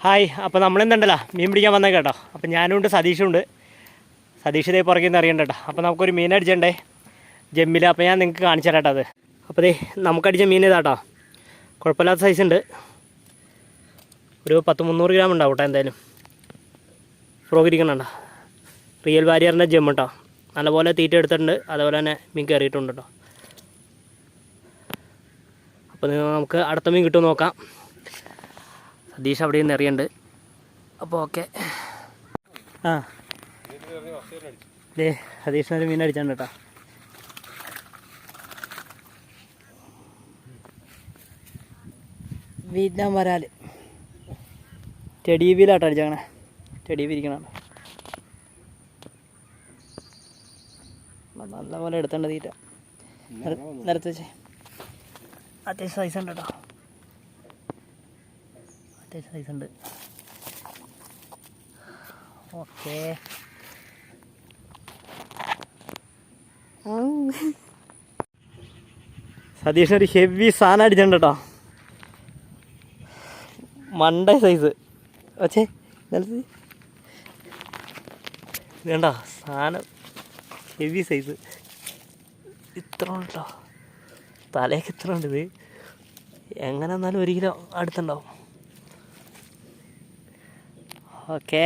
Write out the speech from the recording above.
Hi. അപ്പോൾ നമ്മളെന്തുണ്ടല്ലോ മീൻ പിടിക്കാൻ വന്നേ കേട്ടോ. അപ്പോൾ ഞാനുണ്ട് സതീഷുണ്ട്. സതീഷ് ഇതേ പുറകെ നിന്ന് അറിയണ്ട കേട്ടോ. അപ്പോൾ നമുക്കൊരു മീൻ അടിച്ചണ്ടേ ജമ്മിൽ. അപ്പോൾ ഞാൻ നിങ്ങൾക്ക് കാണിച്ചു തരാം കേട്ടോ അത്. അപ്പോൾ ദേ നമുക്കടിച്ച മീൻ ഇതാട്ടോ. കുഴപ്പമില്ലാത്ത സൈസ് ഉണ്ട്. ഒരു 100-300 ഗ്രാം ഉണ്ടാവും കേട്ടോ എന്തായാലും. ഫ്രോഗ് ഇരിക്കണുണ്ടോ. റിയൽ വാരിയറിൻ്റെ ജെമ്മ് കേട്ടോ. നല്ലപോലെ തീറ്റ എടുത്തിട്ടുണ്ട്. അതുപോലെ തന്നെ മീൻ കയറിയിട്ടുണ്ട് കേട്ടോ. അപ്പോൾ നമുക്ക് അടുത്ത മീൻ കിട്ടുമെന്ന് നോക്കാം. സതീഷ് അവിടെ നിന്ന് എറിയുണ്ട്. അപ്പോൾ ഓക്കെ. ആ ദേ സതീഷിനൊരു മീൻ അടിച്ചാണ്ട് കേട്ടോ. വിയറ്റ്നാം വരാൽ ടെഡി വീലാട്ടോ അടിച്ചങ്ങനെ. ടെഡി വീരിക്കണം. നല്ലപോലെ എടുത്തേണ്ട തീറ്റ നിരത്ത് വെച്ചേ. അത്യാവശ്യം സൈസ് ഉണ്ട് കേട്ടോ. അത്യാവശ്യം സൈസ് ഉണ്ട്. ഓക്കെ. സതീഷിനൊരു ഹെവി സാധനം അടിച്ചിട്ടുണ്ട് കേട്ടോ. മണ്ട സൈസ് വച്ചേ നിലത്ത് വേണ്ട സാധനം. ഹെവി സൈസ് ഇത്ര ഉണ്ട് കേട്ടോ. തലയൊക്കെ ഇത്ര ഉണ്ട്. ഇത് എങ്ങനെ എന്നാലും 1 കിലോ അടുത്തുണ്ടാവും. ഓക്കേ.